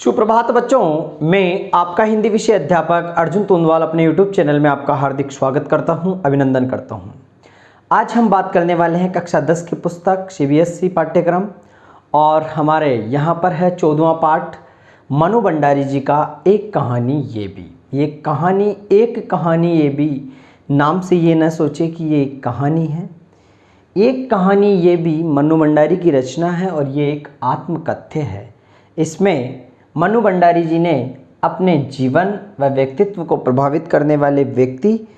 सुप्रभात बच्चों, मैं आपका हिंदी विषय अध्यापक अर्जुन तोंदवाल अपने YouTube चैनल में आपका हार्दिक स्वागत करता हूं, अभिनंदन करता हूं। आज हम बात करने वाले हैं कक्षा 10 की पुस्तक CBSE पाठ्यक्रम और हमारे यहां पर है 14वां पाठ मनु भंडारी जी का एक कहानी ये भी। ये कहानी एक कहानी ये भी नाम से ये न सोचे कि ये एक कहानी है। एक कहानी ये भी मनु भंडारी की रचना है और ये एक आत्मकथ्य है। इसमें मनु भंडारी जी ने अपने जीवन व व्यक्तित्व को प्रभावित करने वाले व्यक्ति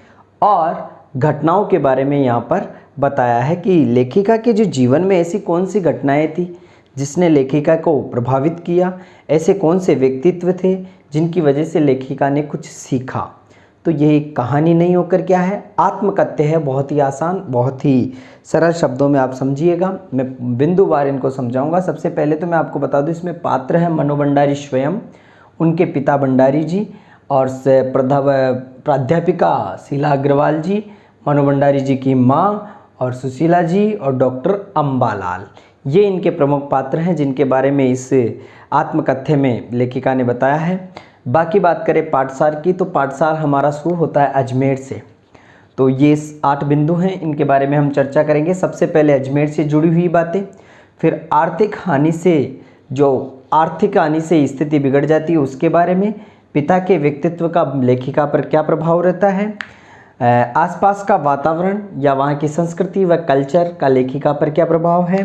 और घटनाओं के बारे में यहाँ पर बताया है कि लेखिका के जो जीवन में ऐसी कौन सी घटनाएं थी जिसने लेखिका को प्रभावित किया, ऐसे कौन से व्यक्तित्व थे जिनकी वजह से लेखिका ने कुछ सीखा। तो ये एक कहानी नहीं होकर क्या है, आत्मकथ्य है। बहुत ही आसान, बहुत ही सरल शब्दों में आप समझिएगा। मैं बिंदुवार इनको समझाऊंगा। सबसे पहले तो मैं आपको बता दूं, इसमें पात्र है मनु भंडारी स्वयं, उनके पिता भंडारी जी और प्राध्यापिका शीला अग्रवाल जी, मनु भंडारी जी की माँ और सुशीला जी और डॉक्टर अम्बालाल। ये इनके प्रमुख पात्र हैं जिनके बारे में इस आत्मकथ्य में लेखिका ने बताया है। बाकी बात करें पाठसार की, तो पाठसार हमारा शुरू होता है अजमेर से। तो ये 8 बिंदु हैं, इनके बारे में हम चर्चा करेंगे। सबसे पहले अजमेर से जुड़ी हुई बातें, फिर आर्थिक हानि से, जो आर्थिक हानि से स्थिति बिगड़ जाती है उसके बारे में, पिता के व्यक्तित्व का लेखिका पर क्या प्रभाव रहता है, आसपास का वातावरण या वहाँ की संस्कृति व कल्चर का लेखिका पर क्या प्रभाव है,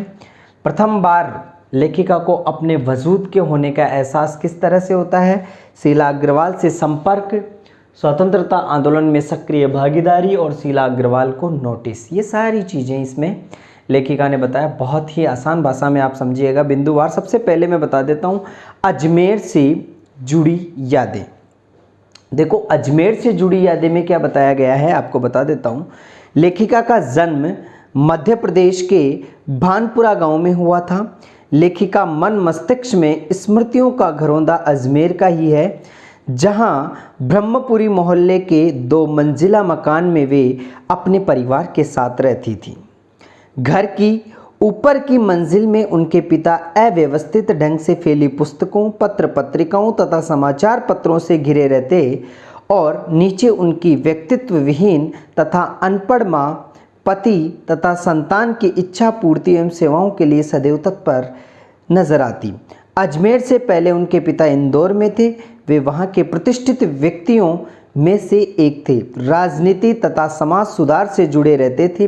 प्रथम बार लेखिका को अपने वजूद के होने का एहसास किस तरह से होता है, शीला अग्रवाल से संपर्क, स्वतंत्रता आंदोलन में सक्रिय भागीदारी और शीला अग्रवाल को नोटिस। ये सारी चीज़ें इसमें लेखिका ने बताया। बहुत ही आसान भाषा में आप समझिएगा बिंदुवार। सबसे पहले मैं बता देता हूँ अजमेर से जुड़ी यादें। देखो अजमेर से जुड़ी यादें में क्या बताया गया है आपको बता देता हूँ। लेखिका का जन्म मध्य प्रदेश के भानपुरा गाँव में हुआ था। लेखिका मन मस्तिष्क में स्मृतियों का घरौंदा अजमेर का ही है, जहां ब्रह्मपुरी मोहल्ले के 2 मंजिला मकान में वे अपने परिवार के साथ रहती थी। घर की ऊपर की मंजिल में उनके पिता अव्यवस्थित ढंग से फैली पुस्तकों, पत्र पत्रिकाओं तथा समाचार पत्रों से घिरे रहते और नीचे उनकी व्यक्तित्व विहीन तथा अनपढ़ माँ पति तथा संतान की इच्छा पूर्ति एवं सेवाओं के लिए सदैव तत्पर नजर आती। अजमेर से पहले उनके पिता इंदौर में थे। वे वहां के प्रतिष्ठित व्यक्तियों में से एक थे। राजनीति तथा समाज सुधार से जुड़े रहते थे।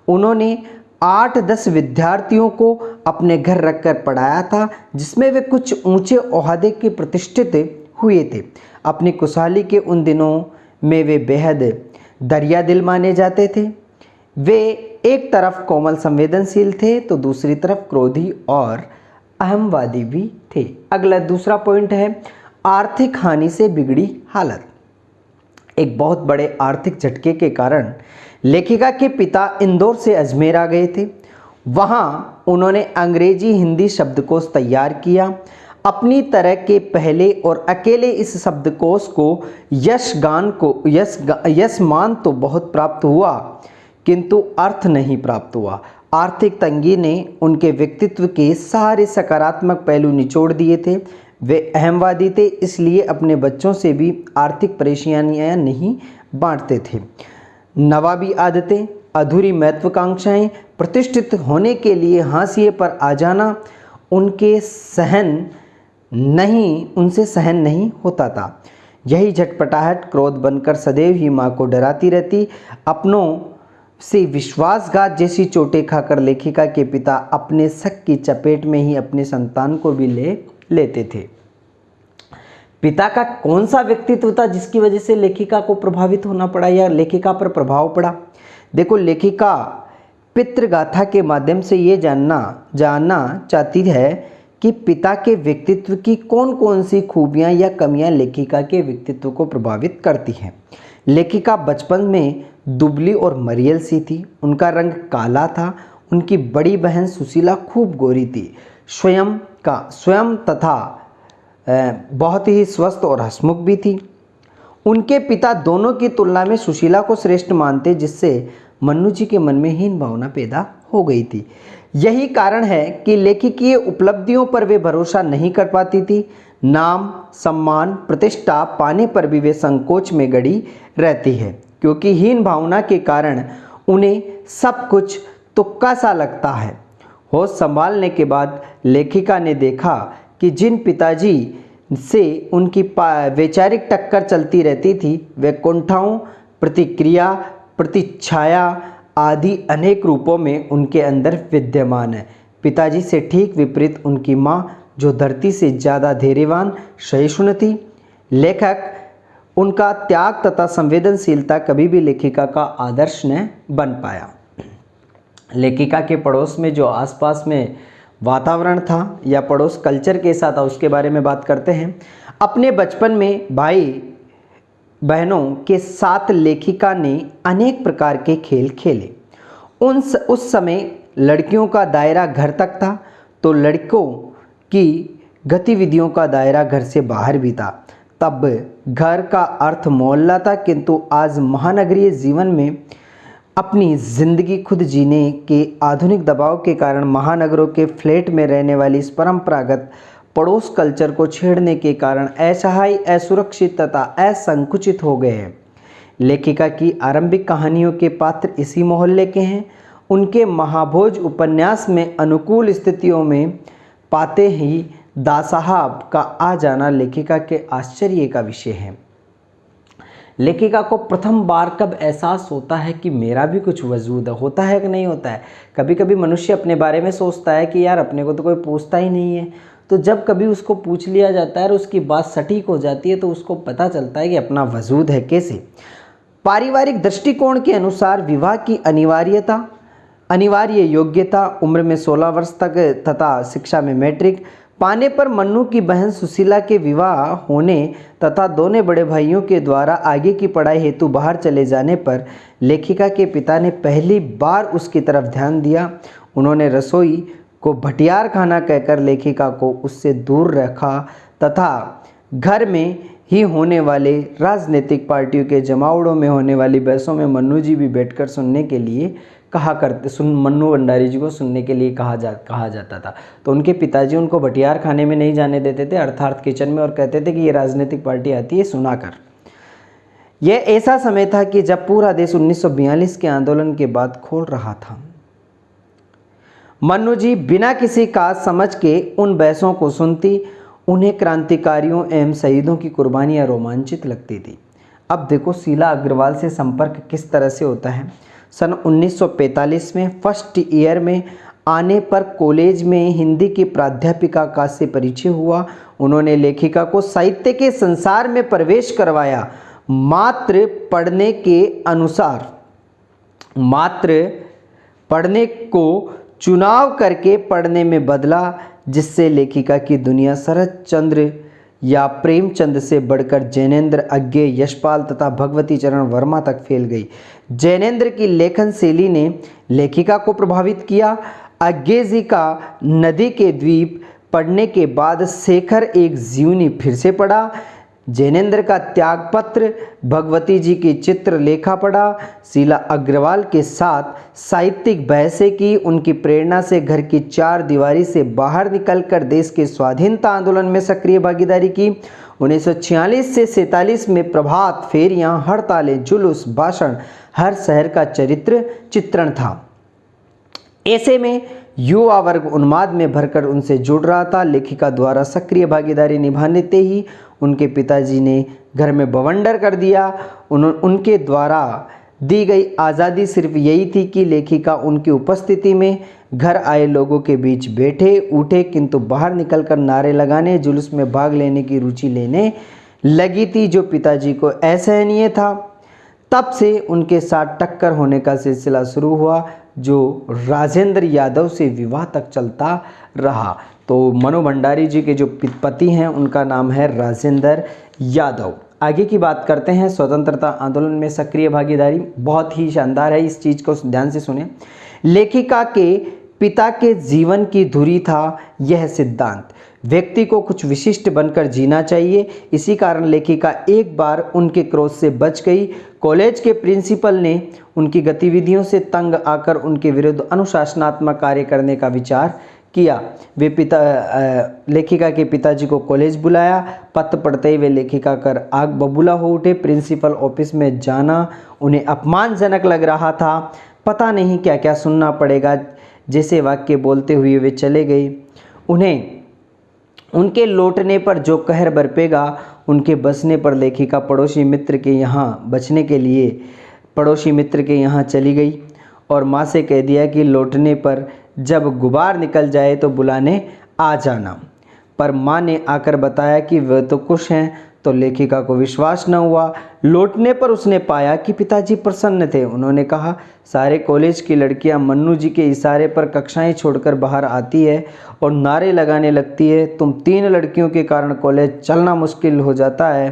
उन्होंने 8-10 विद्यार्थियों को अपने घर रखकर पढ़ाया था, जिसमें वे कुछ ऊंचे ओहदे के प्रतिष्ठित हुए थे। अपनी खुशहाली के उन दिनों में वे बेहद दरिया दिल माने जाते थे। वे एक तरफ कोमल संवेदनशील थे तो दूसरी तरफ क्रोधी और अहमवादी भी थे। अगला दूसरा पॉइंट है आर्थिक हानि से बिगड़ी हालत। एक बहुत बड़े आर्थिक झटके के कारण लेखिका के पिता इंदौर से अजमेर आ गए थे। वहां उन्होंने अंग्रेजी हिंदी शब्दकोश तैयार किया। अपनी तरह के पहले और अकेले इस शब्दकोश को यशमान तो बहुत प्राप्त हुआ, किंतु अर्थ नहीं प्राप्त हुआ। आर्थिक तंगी ने उनके व्यक्तित्व के सारे सकारात्मक पहलू निचोड़ दिए थे। वे अहमवादी थे, इसलिए अपने बच्चों से भी आर्थिक परेशानियां नहीं बांटते थे। नवाबी आदतें, अधूरी महत्वाकांक्षाएं, प्रतिष्ठित होने के लिए हाशिए पर आ जाना उनसे सहन नहीं होता था। यही झटपटाहट क्रोध बनकर सदैव ही माँ को डराती रहती। अपनों से विश्वासघात जैसी चोटें खाकर लेखिका के पिता अपने शक की चपेट में ही अपने संतान को भी ले लेते थे। पिता का कौन सा व्यक्तित्व था जिसकी वजह से लेखिका को प्रभावित होना पड़ा या लेखिका पर प्रभाव पड़ा? देखो लेखिका पितृगाथा के माध्यम से ये जानना चाहती है कि पिता के व्यक्तित्व की कौन कौन सी खूबियां या कमियां लेखिका के व्यक्तित्व को प्रभावित करती हैं। लेखिका बचपन में दुबली और मरियल सी थी। उनका रंग काला था। उनकी बड़ी बहन सुशीला खूब गोरी थी, स्वयं तथा बहुत ही स्वस्थ और हंसमुख भी थी। उनके पिता दोनों की तुलना में सुशीला को श्रेष्ठ मानते, जिससे मन्नू जी के मन में हीन भावना पैदा हो गई थी। यही कारण है कि लेखकीय उपलब्धियों पर वे भरोसा नहीं कर पाती थी। नाम, सम्मान, प्रतिष्ठा पाने पर भी वे संकोच में गड़ी रहती है, क्योंकि हीन भावना के कारण उन्हें सब कुछ तुक्का सा लगता है। होश संभालने के बाद लेखिका ने देखा कि जिन पिताजी से उनकी वैचारिक टक्कर चलती रहती थी, वे कुंठाओं, प्रतिक्रिया, प्रतिच्छाया आदि अनेक रूपों में उनके अंदर विद्यमान है। पिताजी से ठीक विपरीत उनकी माँ, जो धरती से ज़्यादा धैर्यवान, सहिष्णु थी। लेखक उनका त्याग तथा संवेदनशीलता कभी भी लेखिका का आदर्श न बन पाया। लेखिका के पड़ोस में जो आसपास में वातावरण था या पड़ोस कल्चर के साथ था, उसके बारे में बात करते हैं। अपने बचपन में भाई बहनों के साथ लेखिका ने अनेक प्रकार के खेल खेले। उस समय लड़कियों का दायरा घर तक था, तो लड़कों की गतिविधियों का दायरा घर से बाहर भी था। तब घर का अर्थ मोहल्ला था, किंतु आज महानगरीय जीवन में अपनी ज़िंदगी खुद जीने के आधुनिक दबाव के कारण महानगरों के फ्लैट में रहने वाली इस परंपरागत पड़ोस कल्चर को छेड़ने के कारण असहाय, असुरक्षित तथा असंकुचित हो गए हैं। लेखिका की आरंभिक कहानियों के पात्र इसी मोहल्ले के हैं। उनके महाभोज उपन्यास में अनुकूल स्थितियों में पाते ही दासाहब का आ जाना लेखिका के आश्चर्य का विषय है। लेखिका को प्रथम बार कब एहसास होता है कि मेरा भी कुछ वजूद होता है कि नहीं होता है। कभी कभी मनुष्य अपने बारे में सोचता है कि यार अपने को तो कोई पूछता ही नहीं है, तो जब कभी उसको पूछ लिया जाता है और उसकी बात सटीक हो जाती है तो उसको पता चलता है कि अपना वजूद है कैसे। पारिवारिक दृष्टिकोण के अनुसार विवाह की अनिवार्य योग्यता उम्र में 16 वर्ष तक तथा शिक्षा में मैट्रिक पाने पर मन्नू की बहन सुशीला के विवाह होने तथा दोनों बड़े भाइयों के द्वारा आगे की पढ़ाई हेतु बाहर चले जाने पर लेखिका के पिता ने पहली बार उसकी तरफ ध्यान दिया। उन्होंने रसोई को भटियार खाना कहकर लेखिका को उससे दूर रखा तथा घर में ही होने वाले राजनीतिक पार्टियों के जमावड़ों में होने वाली बहसों में मन्नू जी भी बैठकर सुनने के लिए मन्नू भंडारी जी को सुनने के लिए कहा जाता था। तो उनके पिताजी उनको भटियार खाने में नहीं जाने देते थे, अर्थात किचन में, और कहते थे कि ये राजनीतिक पार्टी आती है, सुना कर। यह ऐसा समय था कि जब पूरा देश 1942 के आंदोलन के बाद खोल रहा था। मन्नू जी बिना किसी खास समझ के उन बहसों को सुनती। उन्हें क्रांतिकारियों एवं शहीदों की कुर्बानियाँ रोमांचित लगती थी। अब देखो शीला अग्रवाल से संपर्क किस तरह से होता है। सन 1945 में फर्स्ट ईयर में आने पर कॉलेज में हिंदी की प्राध्यापिका का से परिचय हुआ। उन्होंने लेखिका को साहित्य के संसार में प्रवेश करवाया। मात्र पढ़ने को चुनाव करके पढ़ने में बदला, जिससे लेखिका की दुनिया शरद चंद्र या प्रेमचंद से बढ़कर जैनेन्द्र, अज्ञे, यशपाल तथा भगवती चरण वर्मा तक फैल गई। जैनेन्द्र की लेखन शैली ने लेखिका को प्रभावित किया। अज्ञे जी का नदी के द्वीप पढ़ने के बाद शेखर एक जीवनी फिर से पढ़ा। जैनेन्द्र का त्यागपत्र, भगवती जी की चित्रलेखा पढ़ा। शीला अग्रवाल के साथ साहित्यिक बहसें की। उनकी प्रेरणा से घर की चार दीवारी से बाहर निकलकर देश के स्वाधीनता आंदोलन में सक्रिय भागीदारी की। 1946 से 47 में प्रभात फेरियां, हड़तालें, जुलूस, भाषण, हर शहर का चित्रण था। ऐसे में युवा वर्ग उन्माद में भरकर उनसे जुड़ रहा था। लेखिका द्वारा सक्रिय भागीदारी निभाते ही उनके पिताजी ने घर में बवंडर कर दिया। उनके द्वारा दी गई आज़ादी सिर्फ यही थी कि लेखिका उनकी उपस्थिति में घर आए लोगों के बीच बैठे उठे, किंतु बाहर निकलकर नारे लगाने, जुलूस में भाग लेने की रुचि लेने लगी थी, जो पिताजी को असहनीय था। तब से उनके साथ टक्कर होने का सिलसिला शुरू हुआ, जो राजेंद्र यादव से विवाह तक चलता रहा। तो मनु भंडारी जी के जो पति हैं उनका नाम है राजेंद्र यादव। आगे की बात करते हैं। स्वतंत्रता आंदोलन में सक्रिय भागीदारी बहुत ही शानदार है, इस चीज़ को ध्यान से सुने। लेखिका के पिता के जीवन की धुरी था यह सिद्धांत, व्यक्ति को कुछ विशिष्ट बनकर जीना चाहिए। इसी कारण लेखिका एक बार उनके क्रोध से बच गई। कॉलेज के प्रिंसिपल ने उनकी गतिविधियों से तंग आकर उनके विरुद्ध अनुशासनात्मक कार्य करने का विचार किया। वे लेखिका के पिताजी को कॉलेज बुलाया। पत्र पढ़ते ही वे लेखिका कर आग बबूला हो उठे। प्रिंसिपल ऑफिस में जाना उन्हें अपमानजनक लग रहा था। पता नहीं क्या क्या सुनना पड़ेगा। जैसे वाक्य बोलते हुए वे चले गए। उन्हें उनके लौटने पर जो कहर बरपेगा, उनके बसने पर लेखिका पड़ोसी मित्र के यहाँ चली गई और माँ से कह दिया कि लौटने पर जब गुबार निकल जाए तो बुलाने आ जाना। पर माँ ने आकर बताया कि वह तो खुश हैं, तो लेखिका को विश्वास न हुआ। लौटने पर उसने पाया कि पिताजी प्रसन्न थे। उन्होंने कहा, सारे कॉलेज की लड़कियां मन्नू जी के इशारे पर कक्षाएं छोड़कर बाहर आती है और नारे लगाने लगती है। तुम 3 लड़कियों के कारण कॉलेज चलना मुश्किल हो जाता है।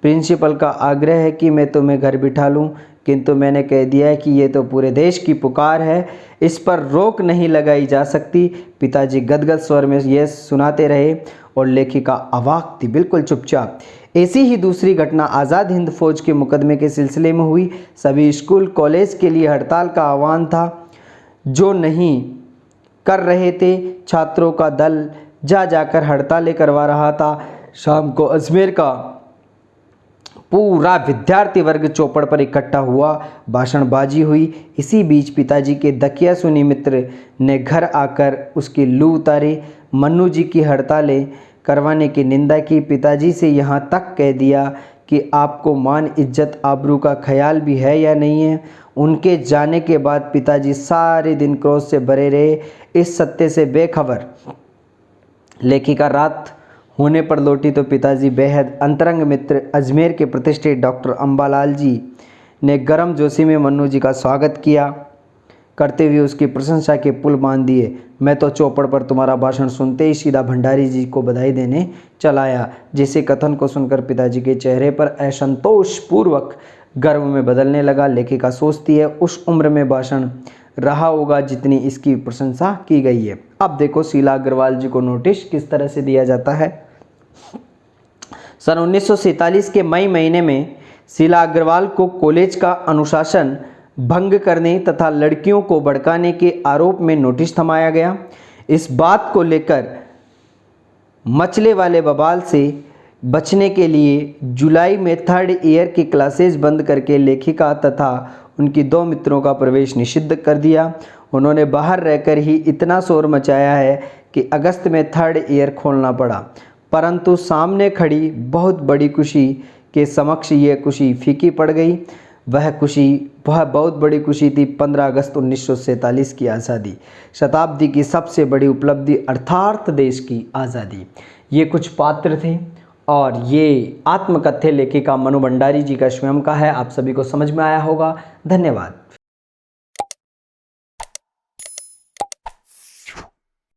प्रिंसिपल का आग्रह है कि मैं तुम्हें घर बिठा लूं, किंतु मैंने कह दिया है कि ये तो पूरे देश की पुकार है, इस पर रोक नहीं लगाई जा सकती। पिताजी गदगद स्वर में यह सुनाते रहे और लेखिका अवाक थी, बिल्कुल चुपचाप। ऐसी ही दूसरी घटना आज़ाद हिंद फौज के मुकदमे के सिलसिले में हुई। सभी स्कूल कॉलेज के लिए हड़ताल का आह्वान था। जो नहीं कर रहे थे, छात्रों का दल जाकर हड़तालें करवा रहा था। शाम को अजमेर का पूरा विद्यार्थी वर्ग चौपड़ पर इकट्ठा हुआ। भाषणबाजी हुई। इसी बीच पिताजी के दकिया सुनी मित्र ने घर आकर उसकी लू उतारी। मन्नू जी की हड़तालें करवाने की निंदा की। पिताजी से यहाँ तक कह दिया कि आपको मान इज्जत आबरू का ख्याल भी है या नहीं है। उनके जाने के बाद पिताजी सारे दिन क्रोध से भरे रहे, इस सत्य से बेखबर। लेखिका रात होने पर लौटी तो पिताजी बेहद अंतरंग मित्र अजमेर के प्रतिष्ठित डॉक्टर अंबालाल जी ने गर्म जोशी में मन्नू जी का स्वागत किया करते हुए उसकी प्रशंसा के पुल बांध दिए। मैं तो चौपड़ पर तुम्हारा भाषण सुनते ही सीधा भंडारी जी को बधाई देने चलाया। जिसे कथन को सुनकर पिताजी के चेहरे पर असंतोष पूर्वक गर्व में बदलने लगा। लेखिका सोचती है उस उम्र में भाषण रहा होगा जितनी इसकी प्रशंसा की गई है। अब देखो शीला अग्रवाल जी को नोटिस किस तरह से दिया जाता है। सन 1947 के मई महीने में शीला अग्रवाल को कॉलेज का अनुशासन भंग करने तथा लड़कियों को भड़काने के आरोप में नोटिस थमाया गया। इस बात को लेकर मचले वाले बवाल से बचने के लिए जुलाई में 3rd ईयर की क्लासेस बंद करके लेखिका तथा उनकी 2 मित्रों का प्रवेश निषिद्ध कर दिया। उन्होंने बाहर रहकर ही इतना शोर मचाया है कि अगस्त में 3rd ईयर खोलना पड़ा। परंतु सामने खड़ी बहुत बड़ी खुशी के समक्ष ये खुशी फीकी पड़ गई। वह बहुत बड़ी खुशी थी 15 अगस्त 1947 की आज़ादी, शताब्दी की सबसे बड़ी उपलब्धि अर्थात देश की आज़ादी। ये कुछ पात्र थे और ये आत्मकथ्य लेखिका मनु भंडारी जी का स्वयं का है। आप सभी को समझ में आया होगा। धन्यवाद।